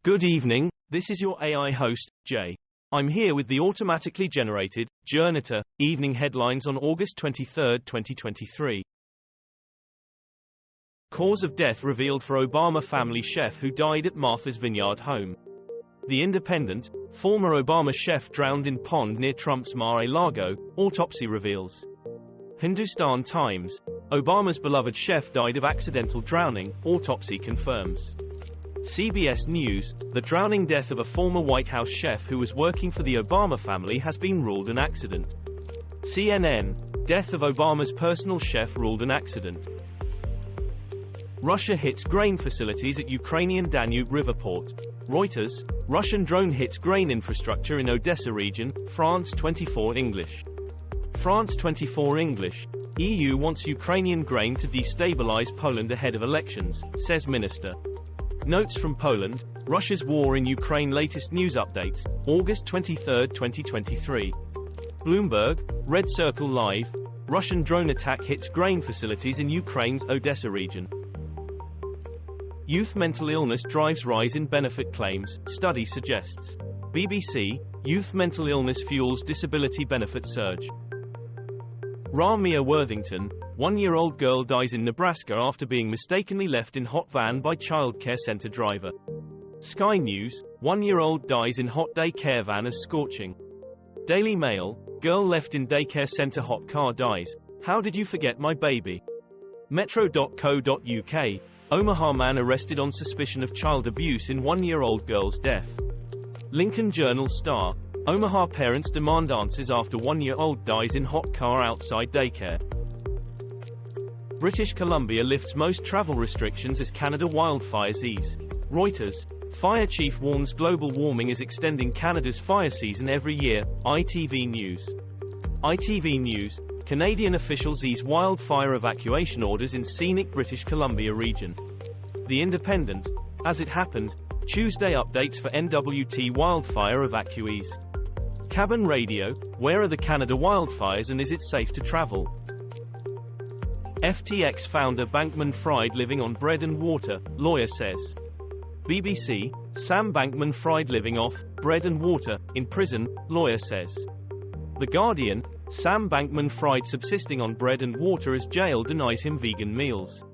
Good evening, this is your AI host, J. I'm here with the automatically generated, Journato, evening headlines on August 23, 2023. Cause of death revealed for Obama family chef who died at Martha's Vineyard home. The Independent, former Obama chef drowned in pond near Trump's Mar-a-Lago, autopsy reveals. Hindustan Times, Obama's beloved chef died of accidental drowning, autopsy confirms. CBS News, the drowning death of a former White House chef who was working for the Obama family has been ruled an accident. CNN, death of Obama's personal chef ruled an accident. Russia hits grain facilities at Ukrainian Danube River port. Reuters, Russian drone hits grain infrastructure in Odessa region, France 24 English. France 24 English, EU wants Ukrainian grain to destabilize Poland ahead of elections, says minister. Notes from Poland, Russia's war in Ukraine. Latest news updates, August 23, 2023. Bloomberg, Red Circle Live, Russian drone attack hits grain facilities in Ukraine's Odessa region. Youth mental illness drives rise in benefit claims, study suggests. BBC, youth mental illness fuels disability benefit surge. Ramia Worthington, one-year-old girl dies in Nebraska after being mistakenly left in hot van by childcare center driver. Sky News, one-year-old dies in hot daycare van as scorching. Daily Mail, girl left in daycare center hot car dies. How did you forget my baby? Metro.co.uk, Omaha man arrested on suspicion of child abuse in one-year-old girl's death. Lincoln Journal Star, Omaha parents demand answers after one-year-old dies in hot car outside daycare. British Columbia lifts most travel restrictions as Canada wildfires ease. Reuters, fire chief warns global warming is extending Canada's fire season every year. ITV News. ITV News, Canadian officials ease wildfire evacuation orders in scenic British Columbia region. The Independent, as it happened, Tuesday updates for NWT wildfire evacuees. Cabin Radio, where are the Canada wildfires and is it safe to travel? FTX founder Bankman-Fried living on bread and water, lawyer says. BBC, Sam Bankman-Fried living off bread and water in prison, lawyer says. The Guardian, Sam Bankman-Fried subsisting on bread and water as jail denies him vegan meals.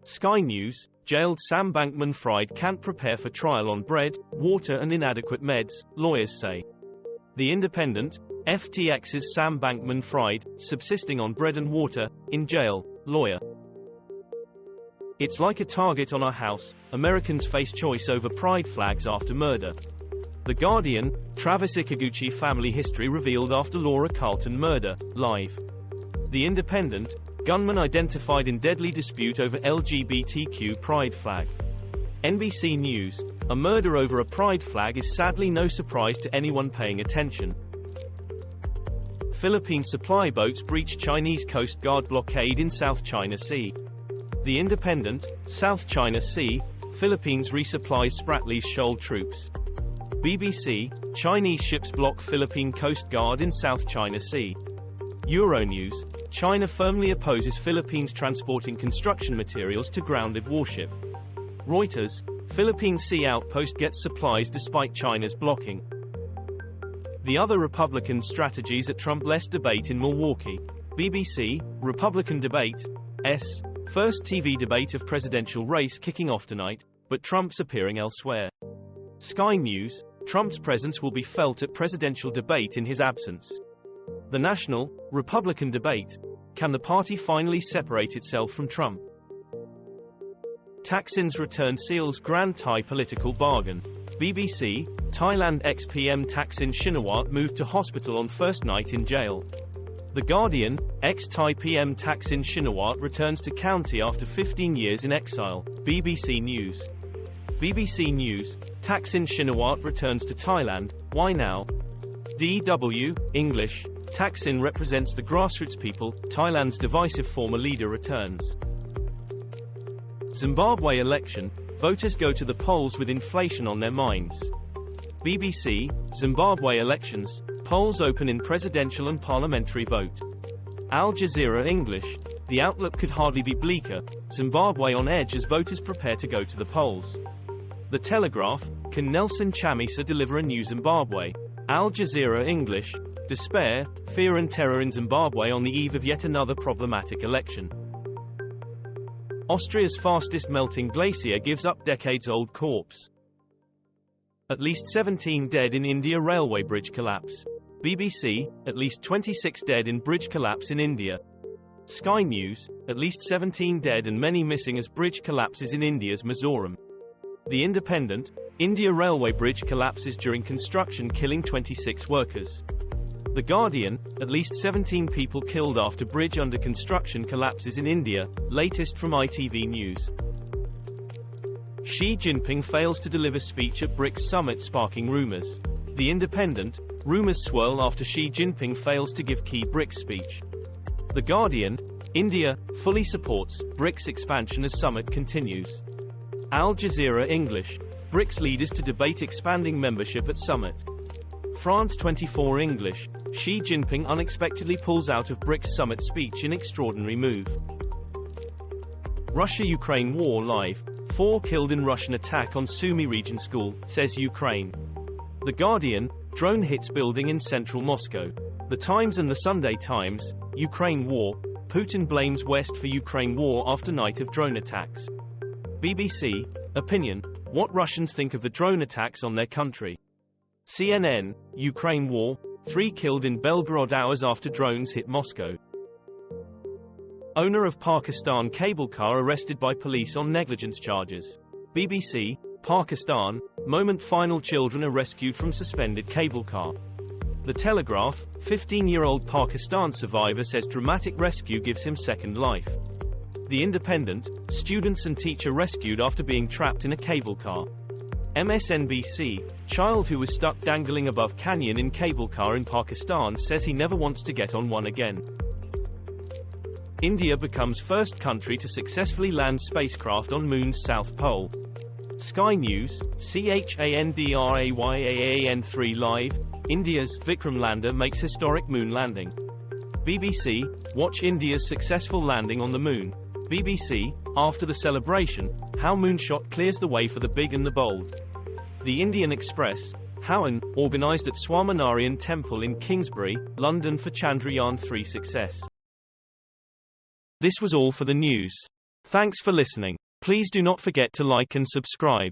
Sky News, jailed Sam Bankman-Fried can't prepare for trial on bread, water and inadequate meds, lawyers say. The Independent, FTX's Sam Bankman-Fried, subsisting on bread and water, in jail, lawyer. It's like a target on our house, Americans face choice over pride flags after murder. The Guardian, Travis Ikaguchi family history revealed after Laura Carlton murder, live. The Independent, gunman identified in deadly dispute over LGBTQ pride flag. NBC News, a murder over a pride flag is sadly no surprise to anyone paying attention. Philippine supply boats breach Chinese Coast Guard blockade in South China Sea. The Independent, South China Sea, Philippines resupplies Spratley's Shoal troops. BBC, Chinese ships block Philippine Coast Guard in South China Sea. Euronews, China firmly opposes Philippines transporting construction materials to grounded warship. Reuters, Philippine Sea outpost gets supplies despite China's blocking. The other Republican strategies at Trump-less debate in Milwaukee. BBC, Republican debate, first TV debate of presidential race kicking off tonight, but Trump's appearing elsewhere. Sky News, Trump's presence will be felt at presidential debate in his absence. The National, Republican debate, can the party finally separate itself from Trump? Thaksin's return seals grand Thai political bargain. BBC, Thailand ex-PM Thaksin Shinawatra moved to hospital on first night in jail. The Guardian, ex-Thai PM Thaksin Shinawatra returns to county after 15 years in exile. BBC News. BBC News, Thaksin Shinawatra returns to Thailand, why now? DW, English, Thaksin represents the grassroots people, Thailand's divisive former leader returns. Zimbabwe election, voters go to the polls with inflation on their minds. BBC, Zimbabwe elections, polls open in presidential and parliamentary vote. Al Jazeera English, the outlook could hardly be bleaker, Zimbabwe on edge as voters prepare to go to the polls. The Telegraph, can Nelson Chamisa deliver a new Zimbabwe? Al Jazeera English, despair, fear and terror in Zimbabwe on the eve of yet another problematic election. Austria's fastest melting glacier gives up decades-old corpse. At least 17 dead in India railway bridge collapse. BBC, at least 26 dead in bridge collapse in India. Sky News, at least 17 dead and many missing as bridge collapses in India's Mizoram. The Independent, India railway bridge collapses during construction killing 26 workers. The Guardian, at least 17 people killed after bridge under construction collapses in India, latest from ITV News. Xi Jinping fails to deliver speech at Brics summit sparking rumors. The Independent, rumors swirl after Xi Jinping fails to give key Brics speech. The Guardian, India, fully supports Brics expansion as summit continues. Al Jazeera English, Brics leaders to debate expanding membership at summit. France 24 English, Xi Jinping unexpectedly pulls out of Brics summit speech in extraordinary move. Russia-Ukraine war live, 4 killed in Russian attack on Sumy region school, says Ukraine. The Guardian, drone hits building in central Moscow. The Times and the Sunday Times, Ukraine war, Putin blames West for Ukraine war after night of drone attacks. BBC, opinion, what Russians think of the drone attacks on their country. CNN, Ukraine war, 3 killed in Belgorod hours after drones hit Moscow. Owner of Pakistan cable car arrested by police on negligence charges. BBC, Pakistan, moment final children are rescued from suspended cable car. The Telegraph, 15-year-old Pakistan survivor says dramatic rescue gives him second life. The Independent, students and teacher rescued after being trapped in a cable car. MSNBC, child who was stuck dangling above canyon in cable car in Pakistan says he never wants to get on one again. India becomes first country to successfully land spacecraft on Moon's South Pole. Sky News, Chandrayaan-3 Live, India's Vikram lander makes historic moon landing. BBC, watch India's successful landing on the moon. BBC, after the celebration, how moonshot clears the way for the big and the bold. The Indian Express, Hawan, organised at Swaminarayan Temple in Kingsbury, London for Chandrayaan-3 success. This was all for the news. Thanks for listening. Please do not forget to like and subscribe.